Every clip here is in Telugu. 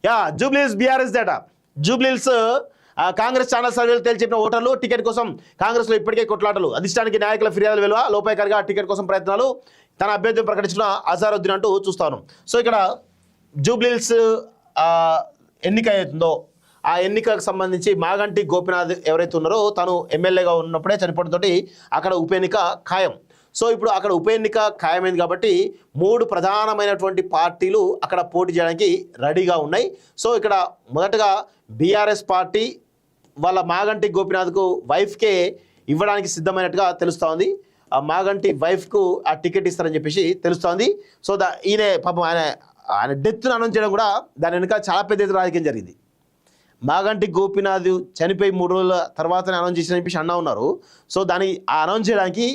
Yeah Jubilee Hills BRS data. Jubilee Hills Congress channel సర్వేలు తేల్చెప్పిన ఓటర్లు టికెట్ కోసం కాంగ్రెస్లో ఇప్పటికే కొట్లాటలు. అధిష్టానికి నాయకుల ఫిర్యాదుల విలువ లోపాయకారిగా టికెట్ కోసం ప్రయత్నాలు, తన అభ్యర్థిని ప్రకటించిన అజారుద్దీన్ అంటూ చూస్తాను. సో ఇక్కడ జూబ్లీహిల్స్ ఎన్నిక అవుతుందో ఆ ఎన్నికకు సంబంధించి మాగంటి గోపీనాథ్ ఎవరైతే ఉన్నారో తను ఎమ్మెల్యేగా ఉన్నప్పుడే చనిపోవడంతో అక్కడ ఉప ఎన్నిక ఖాయం. సో ఇప్పుడు అక్కడ ఉప ఎన్నిక ఖాయమైంది కాబట్టి 3 ప్రధానమైనటువంటి పార్టీలు అక్కడ పోటీ చేయడానికి రెడీగా ఉన్నాయి. సో ఇక్కడ మొదటగా బీఆర్ఎస్ పార్టీ వాళ్ళ మాగంటి గోపీనాథ్కు వైఫ్కే ఇవ్వడానికి సిద్ధమైనట్టుగా తెలుస్తోంది. ఆ మాగంటి వైఫ్కు ఆ టికెట్ ఇస్తారని చెప్పేసి తెలుస్తోంది. సో ఈయన పాపం ఆయన డెత్ను అనౌన్స్ చేయడం కూడా దాని వెనుక చాలా పెద్ద ఎత్తున రాజకీయం జరిగింది. మాగంటి గోపీనాథ్ చనిపోయి 3 రోజుల తర్వాతనే అనౌన్స్ చేసిన చెప్పేసి అన్నా ఉన్నారు. సో దాన్ని అనౌన్స్ చేయడానికి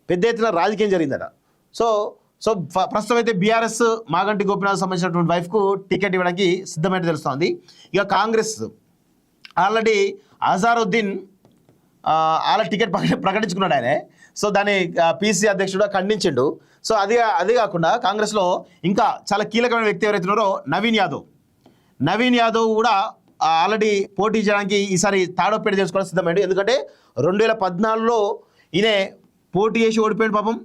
పెద్ద ఎత్తున రాజకీయం జరిగిందట. సో ప్రస్తుతం అయితే బీఆర్ఎస్ మాగంటి గోపీనాథ్ సంబంధించినటువంటి వైఫ్కు టికెట్ ఇవ్వడానికి సిద్ధమైనట్టు తెలుస్తోంది. ఇక కాంగ్రెస్ ఆల్రెడీ అజారుద్దీన్ టికెట్ ప్రకటించుకున్నాడు ఆయన. సో దాన్ని పీసీ అధ్యక్షుడు ఖండించిండు. సో అది కాకుండా కాంగ్రెస్లో ఇంకా చాలా కీలకమైన వ్యక్తి ఎవరైతే ఉన్నారో నవీన్ యాదవ్ కూడా ఆల్రెడీ పోటీ చేయడానికి ఈసారి తాడోపేట చేసుకోవడం సిద్ధమైంది. ఎందుకంటే 2014లో ఈయన పోటీ చేసి ఓడిపోయాడు పాపం.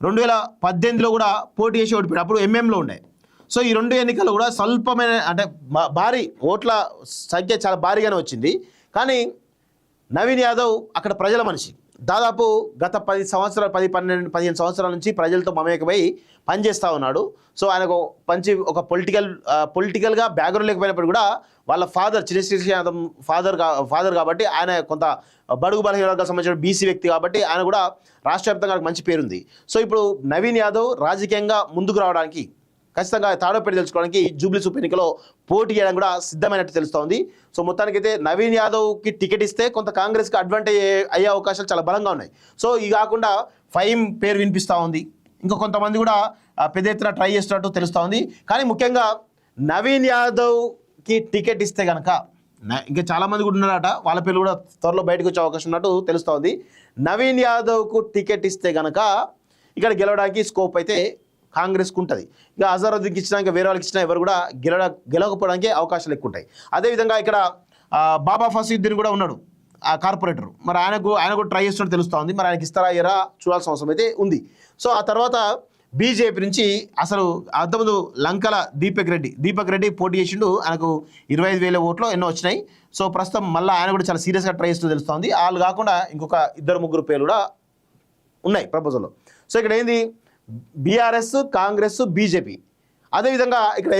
2018లో కూడా పోటీ చేసి ఓడిపోయాడు, అప్పుడు ఎంఎంలో ఉండే. సో ఈ 2 ఎన్నికల్లో కూడా స్వల్పమైన అంటే భారీ ఓట్ల సంఖ్య చాలా భారీగానే వచ్చింది. కానీ నవీన్ యాదవ్ అక్కడ ప్రజల మనిషి, దాదాపు గత 15 సంవత్సరాల నుంచి ప్రజలతో మమేకమై పనిచేస్తూ ఉన్నాడు. సో ఆయనకు ఒక పొలిటికల్గా బ్యాక్గ్రౌండ్ లేకపోయినప్పుడు కూడా వాళ్ళ ఫాదర్ చిరంజీవి యాదవ్ ఫాదర్ కాబట్టి ఆయన కొంత బడుగు బలహీన వర్గాలకు సంబంధించిన బీసీ వ్యక్తి కాబట్టి ఆయన కూడా రాష్ట్ర వ్యాప్తంగా మంచి పేరుంది. సో ఇప్పుడు నవీన్ యాదవ్ రాజకీయంగా ముందుకు రావడానికి ఖచ్చితంగా తాడోపేట తెలుసుకోవడానికి జూబ్లీహిల్స్ ఉప ఎన్నికలో పోటీ చేయడం కూడా సిద్ధమైనట్టు తెలుస్తోంది. సో మొత్తానికైతే నవీన్ యాదవ్కి టికెట్ ఇస్తే కొంత కాంగ్రెస్కి అడ్వాంటేజ్ అయ్యే అవకాశాలు చాలా బలంగా ఉన్నాయి. సో ఇది కాకుండా ఫైమ్ పేరు వినిపిస్తూ ఉంది, ఇంకా కొంతమంది కూడా పెద్ద ఎత్తున ట్రై చేస్తున్నట్టు తెలుస్తూ ఉంది. కానీ ముఖ్యంగా నవీన్ యాదవ్కి టికెట్ ఇస్తే కనుక ఇంకా చాలామంది కూడా ఉన్నారట, వాళ్ళ పేర్లు కూడా త్వరలో బయటకు వచ్చే అవకాశం ఉన్నట్టు తెలుస్తూ ఉంది. నవీన్ యాదవ్కు టికెట్ ఇస్తే కనుక ఇక్కడ గెలవడానికి స్కోప్ అయితే కాంగ్రెస్కు ఉంటుంది. ఇక అజారుద్దీన్కి ఇచ్చినా ఇంకా వేరే వాళ్ళకి ఇచ్చినా ఎవరు కూడా గెలవకపోవడానికి అవకాశాలు ఎక్కువ ఉంటాయి. అదేవిధంగా ఇక్కడ బాబా ఫసీద్దీన్ కూడా ఉన్నాడు, ఆ కార్పొరేటర్. మరి ఆయన కూడా ట్రై చేస్తున్నట్టు తెలుస్తూ ఉంది. మరి ఆయనకి ఇస్తారా ఎరా చూడాల్సిన అవసరం అయితే ఉంది. సో ఆ తర్వాత బీజేపీ నుంచి అసలు అంతకుముందు లంకల దీపక్ రెడ్డి పోటీ చేసిండు, ఆయనకు 25,000 ఓట్లు ఎన్నో వచ్చినాయి. సో ప్రస్తుతం మళ్ళీ ఆయన కూడా చాలా సీరియస్గా ట్రై చేస్తూ తెలుస్తోంది. వాళ్ళు కాకుండా ఇంకొక 2-3 పేర్లు కూడా ఉన్నాయి ప్రపోజల్లో. సో ఇక్కడ ఏంది, బీఆర్ఎస్, కాంగ్రెస్, బీజేపీ. అదేవిధంగా ఇక్కడ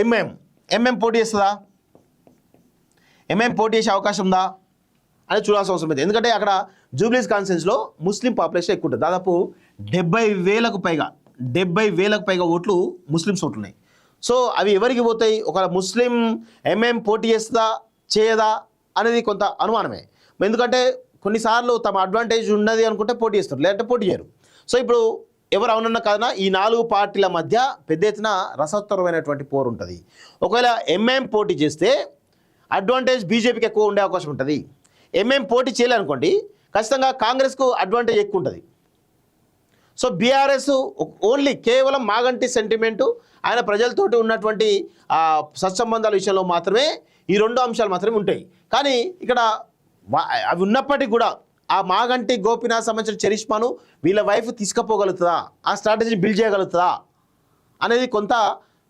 ఎంఎం పోటీ చేస్తుందా, ఎంఎం పోటీ చేసే అవకాశం ఉందా అని చూడాల్సిన అవసరం అయితే. ఎందుకంటే అక్కడ జూబ్లీహిల్స్ కాన్స్టిట్యున్సీలో ముస్లిం పాపులేషన్ ఎక్కువ ఉంటుంది. దాదాపు 70,000కు పైగా ఓట్లు ముస్లిమ్స్ ఓట్లు ఉన్నాయి. సో అవి ఎవరికి పోతాయి, ఒక ముస్లిం ఎంఎం పోటీ చేస్తుందా చేయదా అనేది కొంత అనుమానమే. ఎందుకంటే కొన్నిసార్లు తమ అడ్వాంటేజ్ ఉన్నది అనుకుంటే పోటీ చేస్తారు, లేదంటే పోటీ చేయరు. సో ఇప్పుడు ఎవరు అవునన్నా కాదన్నా ఈ 4 పార్టీల మధ్య పెద్ద ఎత్తున రసోత్తరమైనటువంటి పోరు ఉంటుంది. ఒకవేళ ఎంఎం పోటీ చేస్తే అడ్వాంటేజ్ బీజేపీకి ఎక్కువ ఉండే అవకాశం ఉంటుంది. ఎంఎం పోటీ చేయాలనుకోండి ఖచ్చితంగా కాంగ్రెస్కు అడ్వాంటేజ్ ఎక్కువ ఉంటుంది. సో బీఆర్ఎస్ ఓన్లీ కేవలం మాగంటి సెంటిమెంటు, ఆయన ప్రజలతోటి ఉన్నటువంటి సత్సంబంధాల విషయంలో మాత్రమే ఈ 2 అంశాలు మాత్రమే ఉంటాయి. కానీ ఇక్కడ అవి ఉన్నప్పటికీ కూడా ఆ మాగంటి గోపీనాథ్ సంబంధించిన చరిష్మాను వీళ్ళ వైఫ్ తీసుకుపోగలుగుతుందా, ఆ స్ట్రాటజీని బిల్డ్ చేయగలుగుతుందా అనేది కొంత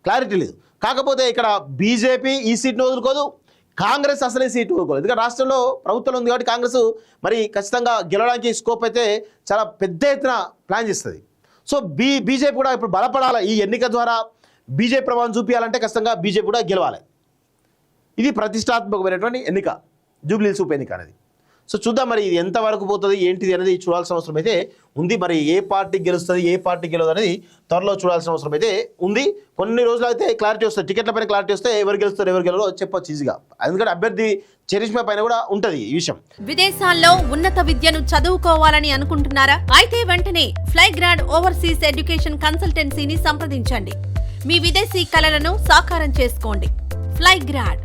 క్లారిటీ లేదు. కాకపోతే ఇక్కడ బీజేపీ ఈ సీట్ను వదులుకోదు, కాంగ్రెస్ అసలే సీటు వదులుకోదు. ఎందుకంటే రాష్ట్రంలో ప్రభుత్వం ఉంది కాబట్టి కాంగ్రెస్ మరి ఖచ్చితంగా గెలవడానికి స్కోప్ అయితే చాలా పెద్ద ఎత్తున ప్లాన్ చేస్తుంది. సో బీజేపీ కూడా ఇప్పుడు బలపడాలి. ఈ ఎన్నిక ద్వారా బీజేపీ ప్రభావం చూపించాలంటే ఖచ్చితంగా బీజేపీ కూడా గెలవాలి. ఇది ప్రతిష్టాత్మకమైనటువంటి ఎన్నిక జూబ్లీహిల్స్ ఉప ఎన్నిక అనేది. సో చూద్దాం మరి ఇది ఎంతవరకు పోతుంది ఏంటిది అనేది చూడాల్సిన అవసరం అయితే ఉంది. మరి ఏ పార్టీ గెలుస్తుంది ఏ పార్టీ గెలవదు అనేది త్వరలో చూడాల్సిన అవసరం అయితే ఉంది. కొన్ని రోజులు అయితే క్లారిటీ వస్తుంది, టికెట్ల పైన క్లారిటీ వస్తే ఎవరు గెలుస్తారు ఎవరు గెలవో చెప్పొచ్చు ఈజీగా. ఎందుకంటే అభ్యర్థి చరిష్మా పైన కూడా ఉంటుంది ఈ విషయం. విదేశాల్లో ఉన్నత విద్యను చదువుకోవాలని అనుకుంటున్నారా? అయితే వెంటనే ఫ్లైగ్రాడ్ ఓవర్సీస్ ఎడ్యుకేషన్ కన్సల్టెన్సీని సంప్రదించండి. మీ విదేశీ కలలను సాకారం చేసుకోండి. ఫ్లైగ్రాడ్